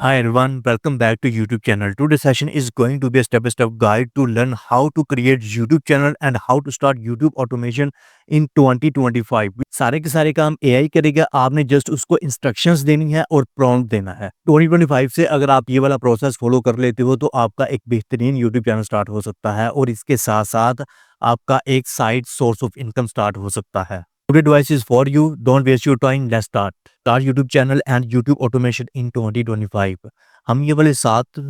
Hi everyone, welcome back to YouTube channel. Today's session is going to be a step-by-step guide to learn how to create YouTube channel and how to start YouTube automation in 2025. सारे के सारे काम AI करेगा, आपने just उसको instructions देनी है और प्रॉम्प्ट देना है। 2025 से अगर आप ये वाला प्रोसेस फॉलो कर लेते हो तो आपका एक बेहतरीन YouTube चैनल स्टार्ट हो सकता है और इसके साथ-साथ आपका एक side source of income start हो सकता है। Today advice is for you. Don't waste your time. Let's start. Start YouTube channel and YouTube automation in 2025. हम ये वाले 7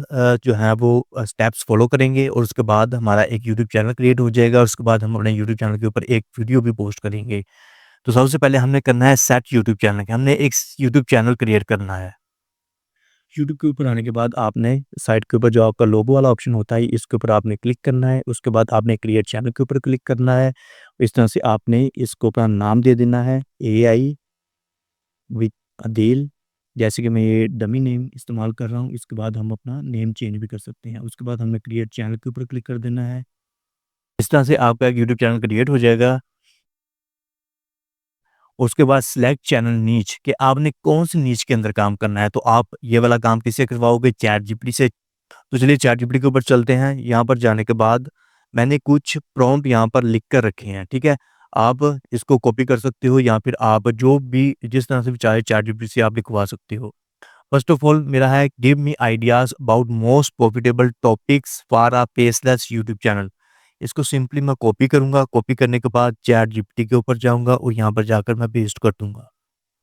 जो हैं वो स्टेप्स फॉलो करेंगे और उसके बाद हमारा एक YouTube चैनल क्रिएट हो जाएगा और उसके बाद हम अपने YouTube चैनल के ऊपर एक वीडियो भी पोस्ट करेंगे। तो सबसे पहले हमने करना है सेट YouTube चैनल के हमने एक YouTube चैनल क्रिएट करना है। यूट्यूब के ऊपर आने के बाद आपने साइट के ऊपर जो आपका लोगो वाला ऑप्शन होता है इसके ऊपर आपने क्लिक करना है। उसके बाद आपने क्रिएट चैनल के ऊपर क्लिक करना है। इस तरह से आपने इसको अपना नाम दे देना है AI विद अदील। जैसे कि मैं ये डमी नेम इस्तेमाल कर रहा हूँ। इसके बाद हम अपना नेम चेंज भी कर सकते हैं। उसके बाद हमने क्रिएट चैनल के ऊपर क्लिक कर देना है। इस तरह से आपका एक यूट्यूब चैनल क्रिएट हो जाएगा। उसके बाद सिलेक्ट चैनल नीच कि आपने कौन सी नीच के अंदर काम करना है। तो आप ये वाला काम किससे करवाओगे? चैट जीपीटी से। तो चलिए चैट जीपीटी के ऊपर चलते हैं। यहाँ पर जाने के बाद मैंने कुछ प्रॉम्प्ट यहाँ पर लिख कर रखे हैं, ठीक है? आप इसको कॉपी कर सकते हो या फिर आप जो भी जिस तरह से भी चाहे चैट जीपीटी से आप लिखवा सकते हो। फर्स्ट ऑफ ऑल मेरा है give me ideas about most profitable topics for a faceless YouTube channel. इसको सिंपली मैं कॉपी करूँगा। कॉपी करने के बाद चैट जीपीटी के ऊपर जाऊँगा और यहाँ पर जाकर मैं पेस्ट कर दूँगा,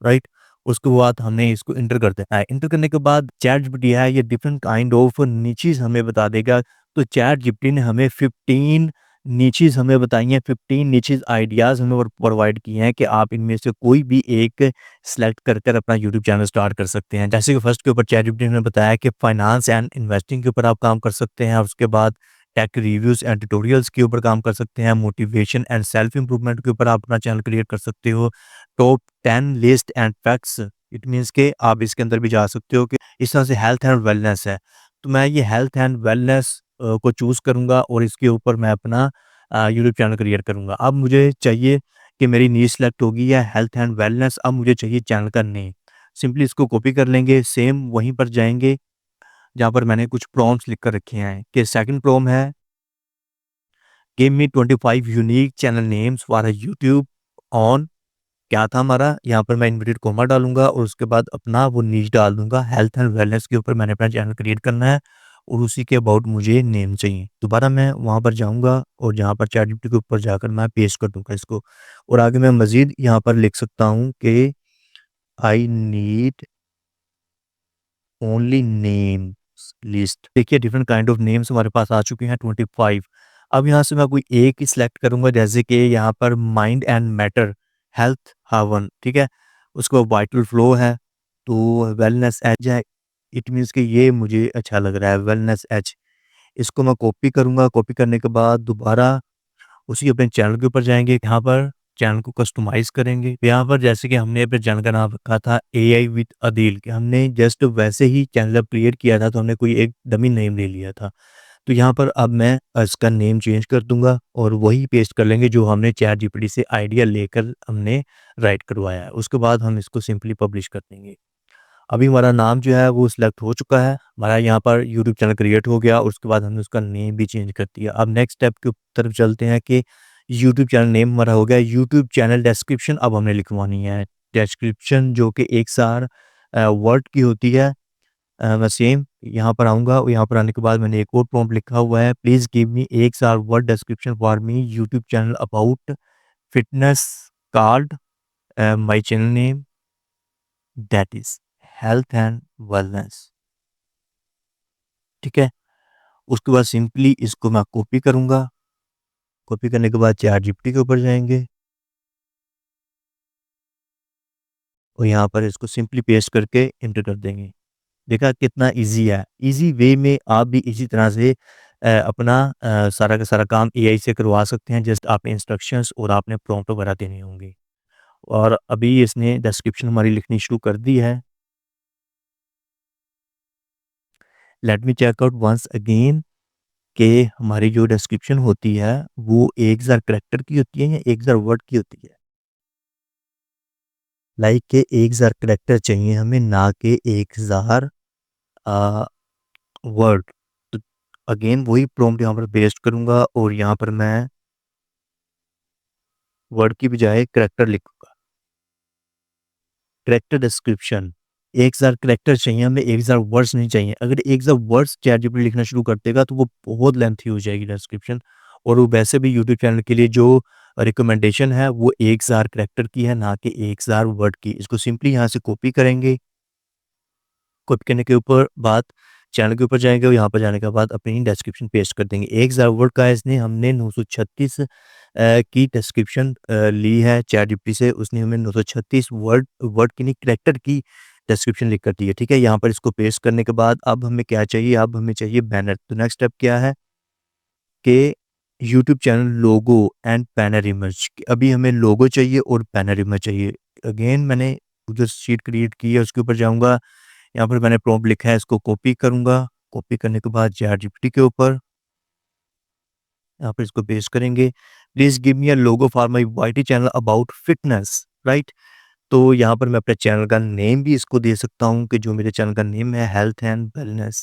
राइट? उसके बाद हमने इसको एंटर कर देना है। एंटर करने के बाद चैट जीपीटी है ये डिफरेंट काइंड ऑफ नीचेस हमें बता देगा। तो चैट जीपीटी ने हमें 15 नीचेस हमें बताई हैं, 15 नीचेस आइडियाज़ हमें प्रोवाइड किए हैं कि आप इनमें से कोई भी एक सेलेक्ट कर कर अपना यूट्यूब चैनल स्टार्ट कर सकते हैं। जैसे कि फर्स्ट के ऊपर चैट जीपीटी ने बताया कि फाइनेंस एंड इन्वेस्टिंग के ऊपर आप काम कर सकते हैं और उसके बाद टेक रिव्यूज़ एंड ट्यूटोरियल्स के ऊपर काम कर सकते हैं। मोटिवेशन एंड सेल्फ इम्प्रूवमेंट के ऊपर आप अपना चैनल क्रिएट कर सकते हो। Top 10 list and facts it means के आप इसके अंदर भी जा सकते हो कि इस तरह से हेल्थ एंड वेलनेस है। तो मैं ये हेल्थ एंड वेलनेस को चूज़ करूँगा और इसके ऊपर मैं अपना यूट्यूब चैनल क्रिएट करूँगा। अब मुझे चाहिए कि मेरी नीश सेलेक्ट होगी या हेल्थ एंड वेलनेस। अब मुझे चाहिए चैनल का नेम। सिंपली इसको कॉपी कर लेंगे, सेम वहीं पर जाएँगे जहाँ पर मैंने कुछ प्रॉम्प्ट्स लिख कर रखे हैं कि सेकंड प्रॉम्प्ट है give me 25 unique channel names for a YouTube on. क्या था हमारा? यहाँ पर मैं इन्वर्टेड कॉमा डालूँगा और उसके बाद अपना वो नीश डाल दूँगा। हेल्थ एंड वेलनेस के ऊपर मैंने अपना चैनल क्रिएट करना है और उसी के अबाउट मुझे नेम चाहिए। दोबारा मैं वहाँ पर जाऊँगा और जहाँ पर चैटजीपीटी के ऊपर जाकर मैं पेस्ट कर दूँगा इसको और आगे मैं मज़ीद यहाँ पर लिख सकता हूँ कि I need only names list. देखिए डिफरेंट काइंड ऑफ नेम्स हमारे पास आ चुके हैं 25। अब यहाँ से मैं कोई एक ही सिलेक्ट करूँगा जैसे कि यहाँ पर माइंड एंड मैटर हेल्थ हावन, ठीक है? उसके बाद वाइटल फ्लो है, तो वेलनेस एज है। इट मीन्स कि ये मुझे अच्छा लग रहा है वेलनेस एज। इसको मैं कॉपी करूँगा। कॉपी करने के बाद दोबारा उसी अपने चैनल के ऊपर जाएँगे। यहाँ पर चैनल को कस्टमाइज़ करेंगे। यहाँ पर जैसे कि हमने अपने चैनल का नाम रखा था एआई विद अदील कि हमने जस्ट वैसे ही चैनल जब क्रिएट किया था तो हमने कोई एक डमी नेम ले लिया था। तो यहाँ पर अब मैं इसका नेम चेंज कर दूँगा और वही पेस्ट कर लेंगे जो हमने चैट जीपीटी से आइडिया लेकर हमने राइट करवाया है। उसके बाद हम इसको सिंपली पब्लिश कर देंगे। अभी हमारा नाम जो है वो सिलेक्ट हो चुका है। हमारा यहाँ पर यूट्यूब चैनल क्रिएट हो गया। उसके बाद हमने उसका नेम भी चेंज कर दिया। अब नेक्स्ट स्टेप की तरफ चलते हैं कि यूट्यूब चैनल नेम हमारा हो गया। यूट्यूब चैनल डिस्क्रिप्शन अब हमने लिखवानी है। डिस्क्रिप्शन जो कि एक सार वर्ड की होती है। मैं सेम यहाँ पर आऊँगा और यहाँ पर आने के बाद मैंने एक और प्रॉम्प्ट लिखा हुआ है प्लीज़ गिव मी एक सार word description for me YouTube channel about fitness card my channel name that is health and wellness, ठीक है? उसके बाद सिंपली इसको मैं कॉपी करूँगा। कॉपी करने के बाद चैट जीपीटी के ऊपर जाएँगे और यहाँ पर इसको सिंपली पेस्ट करके एंटर कर देंगे। देखा कितना ईज़ी है। ईज़ी वे में आप भी इसी तरह से अपना सारा का सारा काम एआई से करवा सकते हैं। जस्ट आप इंस्ट्रक्शंस और आपने प्रॉम्प्ट वगैरह देने होंगे। और अभी इसने डिस्क्रिप्शन हमारी लिखनी शुरू कर दी है। Let me check out once again कि हमारी जो डिस्क्रिप्शन होती है वो 1000 करैक्टर की होती है या 1000 वर्ड की होती है। लाइक के 1000 करैक्टर चाहिए हमें ना कि 1000 वर्ड। तो अगेन वही प्रॉम्प्ट यहाँ पर पेस्ट करूँगा और यहाँ पर मैं वर्ड की बजाय करैक्टर लिखूँगा। करैक्टर डिस्क्रिप्शन 1000 करैक्टर चाहिए हमें, 1000 वर्ड्स नहीं चाहिए। अगर 1000 वर्ड्स चैटजीपीटी लिखना शुरू कर देगा तो वो बहुत लेंथी हो जाएगी डिस्क्रिप्शन, और वो वैसे भी यूट्यूब चैनल के लिए जो रिकमेंडेशन है वो 1000 करैक्टर की है, ना कि 1000 वर्ड की। इसको सिंपली यहाँ से कॉपी करेंगे। कॉपी करने के ऊपर बाद चैनल के ऊपर जाएँगे और यहाँ पर जाने के बाद अपनी डिस्क्रिप्शन पेस्ट कर देंगे। 1000 वर्ड का इसने हमने 936 की डिस्क्रिप्शन ली है चैटजीपीटी से। उसने हमें 936 वर्ड वर्ड की नहीं, करैक्टर की डिस्क्रिप्शन लिख कर दी है, ठीक है? यहाँ पर इसको पेस्ट करने के बाद अब हमें क्या चाहिए? अब हमें चाहिए बैनर। तो नेक्स्ट स्टेप क्या है कि YouTube channel logo and banner image. अभी हमें लोगो चाहिए और बैनर इमेज चाहिए। अगेन मैंने उधर शीट क्रिएट की है, उसके ऊपर जाऊँगा। यहाँ पर मैंने प्रॉम्प्ट लिखा है, इसको कॉपी करूँगा। कॉपी करने के बाद चैटजीपीटी के ऊपर यहाँ पर इसको पेस्ट करेंगे। Please give me a logo for my YT channel about fitness, right? तो यहाँ पर मैं अपने चैनल का नेम भी इसको दे सकता हूँ कि जो मेरे चैनल का नेम है हेल्थ एंड वेलनेस,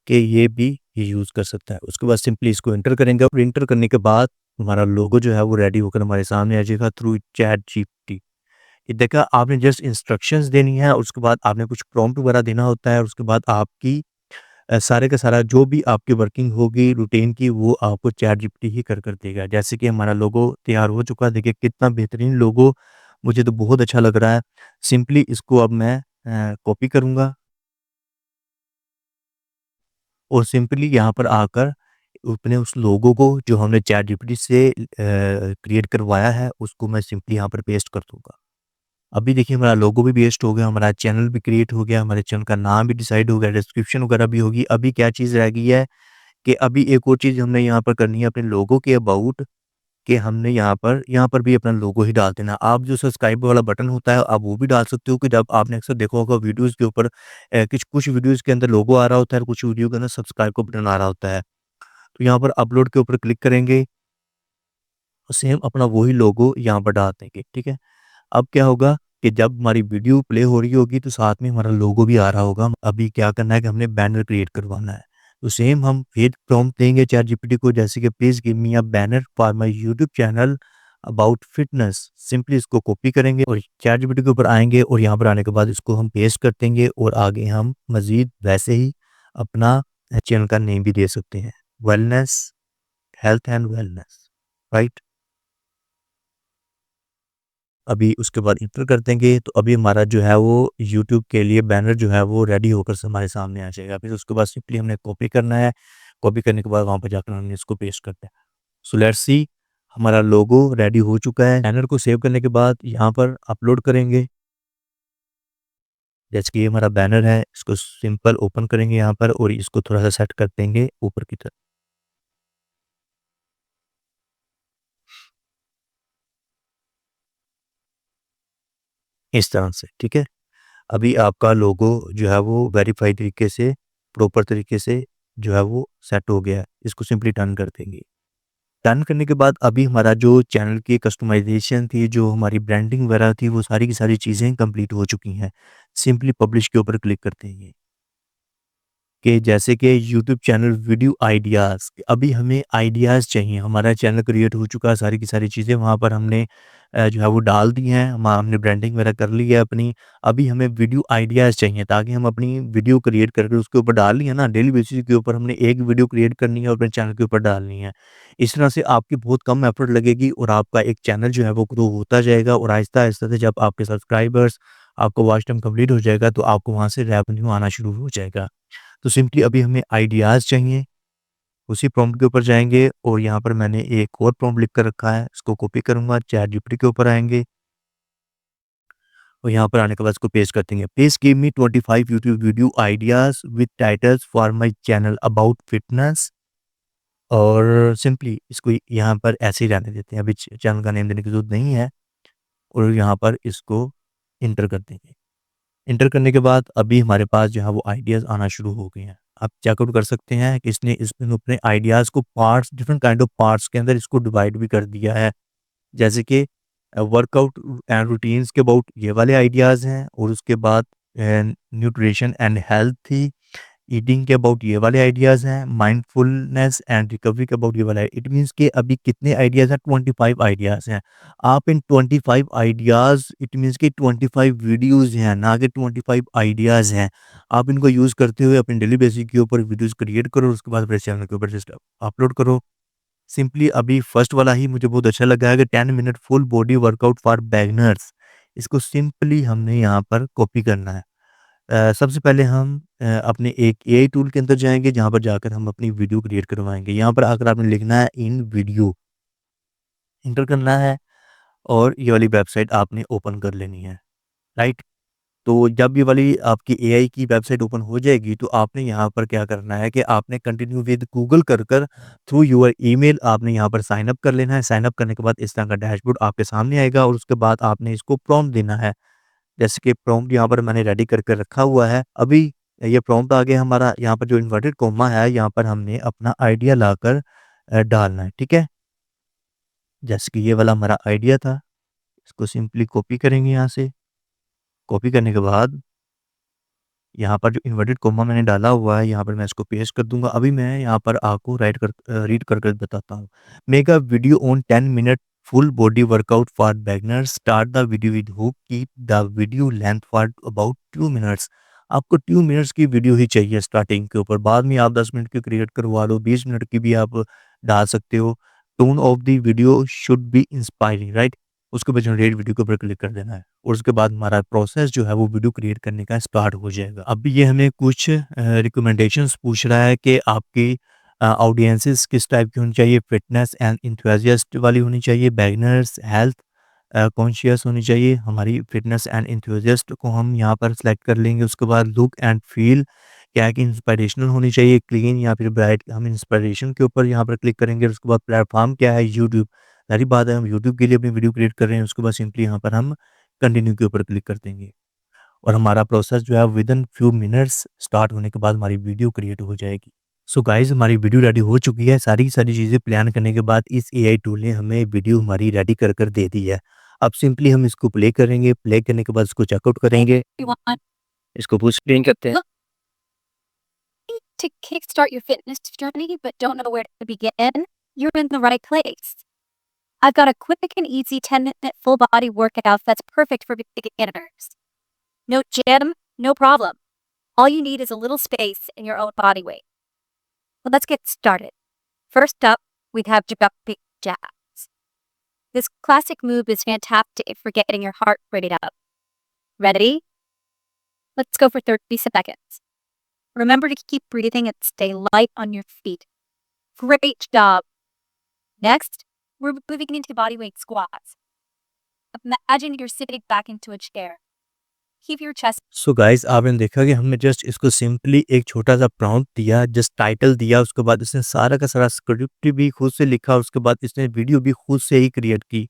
कि ये भी ये यूज़ कर सकता है। उसके बाद सिंपली इसको एंटर करेंगे और एंटर करने के बाद हमारा लोगो जो है वो रेडी होकर हमारे सामने आ जाएगा थ्रू चैटजीपीटी। ये देखा, आपने जस्ट इंस्ट्रक्शंस देनी है, उसके बाद आपने कुछ प्रॉम्प्ट वगैरह देना होता है, उसके बाद आपकी सारे का सारा जो भी आपकी वर्किंग होगी रूटीन की वो आपको चैटजीपीटी ही कर देगा। जैसे कि हमारा लोगो तैयार हो चुका है, देखिए कितना बेहतरीन लोगो, मुझे तो बहुत अच्छा लग रहा है। सिंपली इसको अब मैं कॉपी करूँगा और सिंपली यहाँ पर आकर अपने उस लोगो को जो हमने चैटजीपीटी से क्रिएट करवाया है उसको मैं सिंपली यहाँ पर पेस्ट कर दूँगा। अभी देखिए हमारा लोगो भी पेस्ट हो गया, हमारा चैनल भी क्रिएट हो गया, हमारे चैनल का नाम भी डिसाइड हो गया, डिस्क्रिप्शन वगैरह भी होगी। अभी क्या चीज़ रह गई है कि अभी एक और चीज़ हमने यहाँ पर करनी है अपने लोगो के अबाउट, कि हमने यहाँ पर भी अपना लोगो ही डाल देना। आप जो सब्सक्राइब वाला बटन होता है आप वो भी डाल सकते हो, कि जब आपने अक्सर देखा होगा वीडियोज़ के ऊपर कुछ वीडियोज़ के अंदर लोगो आ रहा होता है और कुछ वीडियो के अंदर सब्सक्राइब का बटन आ रहा होता है। तो यहाँ पर अपलोड के ऊपर क्लिक करेंगे और सेम अपना वही लोगो यहाँ पर डाल देंगे, ठीक है? अब क्या होगा कि जब हमारी वीडियो प्ले हो रही होगी तो साथ में हमारा लोगो भी आ रहा होगा। अभी क्या करना है कि हमने बैनर क्रिएट करवाना है। तो सेम हम फिर प्रॉम्प्ट देंगे चैटजीपीटी को, जैसे कि please give me a banner for my YouTube channel about fitness. Simply इसको कॉपी करेंगे और चैटजीपीटी के ऊपर आएँगे और यहाँ पर आने के बाद इसको हम पेस्ट कर देंगे और आगे हम मज़ीद वैसे ही अपना चैनल का नेम भी दे सकते हैं, wellness, health and wellness, right? अभी उसके बाद एंटर कर देंगे तो अभी हमारा जो है वो यूट्यूब के लिए बैनर जो है वो रेडी होकर हमारे सामने आ जाएगा। फिर उसके बाद सिंपली हमने कॉपी करना है, कॉपी करने के बाद वहाँ पर जाकर हमने इसको पेस्ट करना है। सो लेट्स सी, हमारा लोगो रेडी हो चुका है। बैनर को सेव करने के बाद यहाँ पर अपलोड करेंगे। जैसे कि ये हमारा बैनर है, इसको सिंपल ओपन करेंगे यहाँ पर और इसको थोड़ा-सा सेट कर देंगे ऊपर की तरफ, इस तरह से, ठीक है? अभी आपका लोगो जो है वो वेरीफाई तरीके से, प्रॉपर तरीके से जो है वो सेट हो गया है। इसको सिंपली डन कर देंगे। डन करने के बाद अभी हमारा जो चैनल की कस्टमाइज़ेशन थी, जो हमारी ब्रांडिंग वगैरह थी, वो सारी की सारी चीज़ें कंप्लीट हो चुकी हैं। सिंपली पब्लिश के ऊपर क्लिक करते हैं। कि जैसे कि यूट्यूब चैनल वीडियो आइडियाज़, अभी हमें आइडियाज़ चाहिए। हमारा चैनल क्रिएट हो चुका है, सारी की सारी चीज़ें वहाँ पर हमने जो है वो डाल दी हैं। हमने ब्रांडिंग वगैरह कर ली है अपनी। अभी हमें वीडियो आइडियाज़ चाहिए ताकि हम अपनी वीडियो क्रिएट करके उसके ऊपर डाल ली है ना, डेली बेसिस के ऊपर हमने एक वीडियो क्रिएट करनी है और अपने चैनल के ऊपर डालनी है। इस तरह से आपकी बहुत कम एफर्ट लगेगी और आपका एक चैनल जो है वो ग्रो होता जाएगा और आहिस्ता-आहिस्ता से जब आपके सब्सक्राइबर्स, आपका वॉच टाइम कंप्लीट हो जाएगा तो आपको वहाँ से रेवेन्यू आना शुरू हो जाएगा। तो सिंपली अभी हमें आइडियाज़ चाहिए, उसी प्रॉम्प्ट के ऊपर जाएँगे और यहाँ पर मैंने एक और प्रॉम्प्ट लिख कर रखा है, इसको कॉपी करूँगा, चैटजीपीटी के ऊपर आएँगे और यहाँ पर आने के बाद इसको पेस्ट कर देंगे। Please give me 25 YouTube video ideas with titles for my channel about fitness, और सिंपली इसको यहाँ पर ऐसे ही रहने देते हैं। अभी चैनल का नेम देने की ज़रूरत नहीं है और यहाँ पर इसको एंटर कर देंगे। एंटर करने के बाद अभी हमारे पास जो है वो आइडियाज़ आना शुरू हो गए हैं। आप चेकआउट कर सकते हैं कि इसने अपने आइडियाज़ को parts, different kind of parts के अंदर इसको डिवाइड भी कर दिया है। जैसे कि वर्कआउट एंड रूटीन्स के अबाउट ये वाले आइडियाज़ हैं और उसके बाद न्यूट्रिशन एंड हेल्थी ईटिंग के अबाउट ये वाले आइडियाज़ हैं, माइंडफुलनेस एंड रिकवरी के अबाउट ये वाला है। इट मीन्स कि अभी कितने आइडियाज़ हैं? 25 आइडियाज़ हैं। आप इन 25 आइडियाज़, इट मीन्स कि 25 वीडियोज़ हैं, ना कि 25 आइडियाज़ हैं। आप इनको यूज़ करते हुए अपनी डेली बेसिस के ऊपर वीडियोज़ क्रिएट करो, उसके बाद अपने चैनल के ऊपर जस्ट अपलोड करो। सिंपली अभी फर्स्ट वाला ही मुझे बहुत अच्छा लगा है कि 10 minute full body workout for beginners. इसको सिंपली हमने यहाँ पर कॉपी करना है। सबसे पहले हम अपने एक एआई टूल के अंदर जाएँगे, जहाँ पर जाकर हम अपनी वीडियो क्रिएट करवाएँगे। यहाँ पर आकर आपने लिखना है इन वीडियो, एंटर करना है और ये वाली वेबसाइट आपने ओपन कर लेनी है, राइट? तो जब ये वाली आपकी एआई की वेबसाइट ओपन हो जाएगी, तो आपने यहाँ पर क्या करना है कि आपने कंटिन्यू विद गूगल कर कर थ्रू योर ईमेल आपने यहाँ पर साइन अप कर लेना है। साइन अप करने के बाद इस तरह का डैशबोर्ड आपके सामने आएगा और उसके बाद आपने इसको प्रॉम्प्ट देना है। जैसे कि प्रॉम्प्ट यहाँ पर मैंने रेडी करके रखा हुआ है। अभी ये प्रॉम्प्ट आ गया हमारा, यहाँ पर जो इन्वर्टेड कॉमा है, यहाँ पर हमने अपना आइडिया लाकर डालना है, ठीक है? जैसे कि ये वाला हमारा आइडिया था, इसको सिंपली कॉपी करेंगे यहाँ से। कॉपी करने के बाद यहाँ पर जो इन्वर्टेड कॉमा मैंने डाला हुआ है, यहाँ पर मैं इसको पेस्ट कर दूँगा। अभी मैं यहाँ पर आपको रीड कर कर बताता हूँ। Make a video on 10 minute full body workout for beginners, start the video with hook, keep the video length for about 2 minutes. आपको 2 मिनट्स की वीडियो ही चाहिए स्टार्टिंग के ऊपर, बाद में आप 10 मिनट की क्रिएट करवा लो, 20 मिनट की भी आप डाल सकते हो। Tone of the video should be inspiring, right? उसके बाद जनरेट वीडियो के ऊपर क्लिक कर देना है और उसके बाद हमारा प्रोसेस जो है वो वीडियो क्रिएट करने का स्टार्ट हो जाएगा। अब ये हमें कुछ रिकमेंडेशंस पूछ रहा है कि आपकी ऑडियंसेस किस टाइप की होनी चाहिए, फिटनेस एंड एंथुसियास्ट वाली होनी चाहिए, बिगिनर्स, हेल्थ कॉन्शियस होनी चाहिए। हमारी फिटनेस एंड एंथुसियास्ट को हम यहाँ पर सेलेक्ट कर लेंगे। उसके बाद लुक एंड फील क्या है कि इंस्पिरेशनल होनी चाहिए, क्लीन या फिर ब्राइट। हम इंस्पिरेशन के ऊपर यहाँ पर क्लिक करेंगे। उसके बाद प्लेटफॉर्म क्या है, यूट्यूब। सारी बात है, हम यूट्यूब के लिए अपनी वीडियो क्रिएट कर रहे हैं। उसके बाद सिंपली यहाँ पर हम कंटिन्यू के ऊपर क्लिक कर देंगे और हमारा प्रोसेस जो है with in few minutes start होने के बाद हमारी वीडियो क्रिएट हो जाएगी। सो गाइस, हमारी वीडियो रेडी हो चुकी है। सारी की सारी चीज़ें प्लान करने के बाद इस एआई टूल ने हमें वीडियो हमारी रेडी कर कर दे दी है। अब सिंपली हम इसको प्ले करेंगे। प्ले करने के बाद इसको चेकआउट करेंगे। इसको फुल स्क्रीन करते हैं। To kickstart your fitness journey but don't know where to begin, you're in the right place. I've got a quick and easy 10-minute full body workout that's perfect for beginners. No gym, no problem. All you need is a little space and your own body weight. Well, let's get started. First up, we have jumping jacks. This classic move is fantastic for getting your heart rate up. Ready? Let's go for 30 seconds. Remember to keep breathing and stay light on your feet. Great job. Next, we're moving into bodyweight squats. Imagine you're sitting back into a chair. Keep your chest. So guys, आपने देखा कि हमने just इसको simply एक छोटा सा prompt दिया, just title दिया, उसके बाद इसने सारा का सारा स्क्रिप्ट भी खुद से लिखा, उसके बाद इसने वीडियो भी खुद से ही क्रिएट की।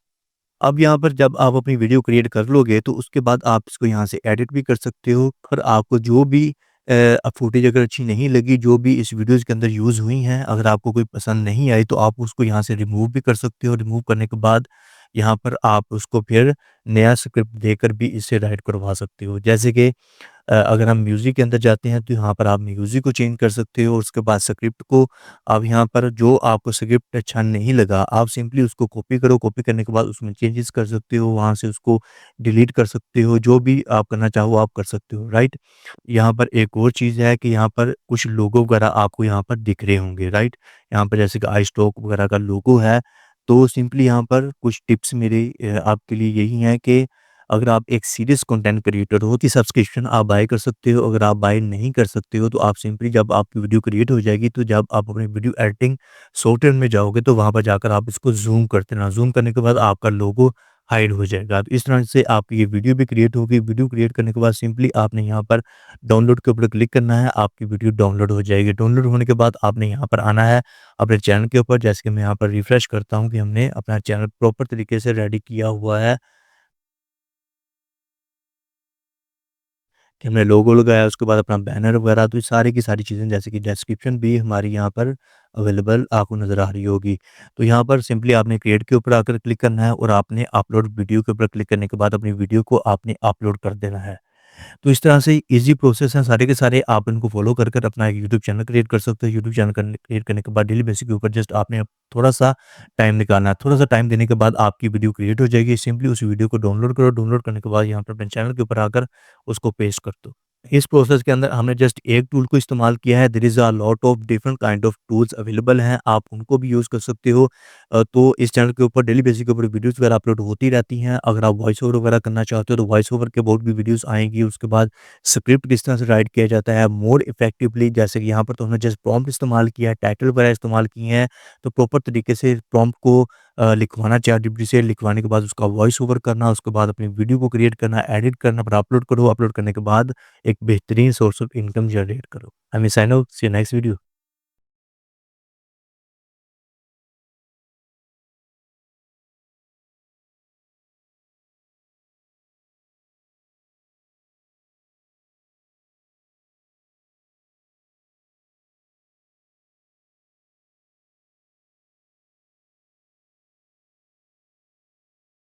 अब यहाँ पर जब आप अपनी वीडियो क्रिएट कर लोगे तो उसके बाद आप इसको यहाँ से एडिट भी कर सकते हो और आपको जो भी फुटेज अगर अच्छी नहीं लगी, जो भी इस वीडियोज़ के अंदर यूज़ हुई हैं, अगर आपको कोई पसंद नहीं आई तो आप उसको यहाँ से रिमूव भी कर सकते हो। रिमूव करने के बाद यहाँ पर आप उसको फिर नया स्क्रिप्ट देकर भी इससे राइट करवा सकते हो। जैसे कि अगर हम म्यूज़िक के अंदर जाते हैं तो यहाँ पर आप म्यूज़िक को चेंज कर सकते हो। उसके बाद स्क्रिप्ट को आप यहाँ पर जो आपको स्क्रिप्ट अच्छा नहीं लगा, आप सिंपली उसको कॉपी करो। कॉपी करने के बाद उसमें चेंजेस कर सकते हो, वहाँ से उसको डिलीट कर सकते हो। जो भी आप करना चाहो आप कर सकते हो, राइट? यहाँ पर एक और चीज़ है कि यहाँ पर कुछ लोगो वगैरह आपको यहाँ पर दिख रहे होंगे, राइट? यहाँ पर जैसे कि आई स्टॉक वगैरह का लोगो है। तो सिंपली यहाँ पर कुछ टिप्स मेरे आपके लिए यही हैं कि अगर आप एक सीरियस कंटेंट क्रिएटर हो तो सब्सक्रिप्शन आप बाय कर सकते हो। अगर आप बाय नहीं कर सकते हो तो आप सिंपली जब आपकी वीडियो क्रिएट हो जाएगी तो जब आप अपनी वीडियो एडिटिंग सॉफ्टवेयर में जाओगे तो वहाँ पर जाकर आप इसको ज़ूम करते रहना। ज़ूम करने के बाद आपका लोगो हाइड हो जाएगा। तो इस तरह से आपकी ये वीडियो भी क्रिएट होगी। वीडियो क्रिएट करने के बाद सिंपली आपने यहाँ पर डाउनलोड के ऊपर क्लिक करना है, आपकी वीडियो डाउनलोड हो जाएगी। डाउनलोड होने के बाद आपने यहाँ पर आना है अपने चैनल के ऊपर। जैसे कि मैं यहाँ पर रिफ्रेश करता हूँ कि हमने अपना चैनल प्रॉपर तरीके से रेडी किया हुआ है, कि हमने लोगो लगाया, उसके बाद अपना बैनर वगैरह, तो ये सारी की सारी चीज़ें जैसे कि डिस्क्रिप्शन भी हमारी यहाँ पर अवेलेबल आपको नज़र आ रही होगी। तो यहाँ पर सिंपली आपने क्रिएट के ऊपर आकर क्लिक करना है और आपने अपलोड वीडियो के ऊपर क्लिक करने के बाद अपनी वीडियो को आपने अपलोड कर देना है। तो इस तरह से ईज़ी प्रोसेस हैं सारे के सारे, आप इनको फ़ॉलो कर कर अपना एक यूट्यूब चैनल क्रिएट कर सकते हो। यूट्यूब चैनल क्रिएट करने के बाद डेली बेसिस के ऊपर जस्ट आपने थोड़ा-सा टाइम निकालना है। थोड़ा-सा टाइम देने के बाद आपकी वीडियो क्रिएट हो जाएगी। सिंपली उस वीडियो को डाउनलोड करो, डाउनलोड करने के बाद यहाँ पर अपने चैनल के ऊपर आकर उसको पेस्ट कर दो। इस प्रोसेस के अंदर हमने जस्ट एक टूल को इस्तेमाल किया है, there is a lot of different kind of tools available हैं, आप उनको भी यूज़ कर सकते हो। तो इस चैनल के ऊपर डेली बेसिस के ऊपर वीडियोज़ वगैरह अपलोड होती रहती हैं। अगर आप वॉइस ओवर वगैरह करना चाहते हो तो वॉइस ओवर के बहुत भी वीडियोज़ आएँगी। उसके बाद स्क्रिप्ट किस तरह से राइट किया जाता है मोर इफेक्टिवली, जैसे कि यहाँ पर तो हमने जस्ट प्रॉम्प्ट इस्तेमाल किया है, टाइटल वगैरह इस्तेमाल किए हैं। तो प्रॉपर तरीके से प्रॉम्प्ट को लिखवाना चैटजीपीटी से, लिखवाने के बाद उसका वॉइस ओवर करना, उसके बाद अपनी वीडियो को क्रिएट करना, एडिट करना, फिर अपलोड करो, अपलोड करने के बाद एक बेहतरीन सोर्स ऑफ इनकम जनरेट करो। I am sign out, see you next video.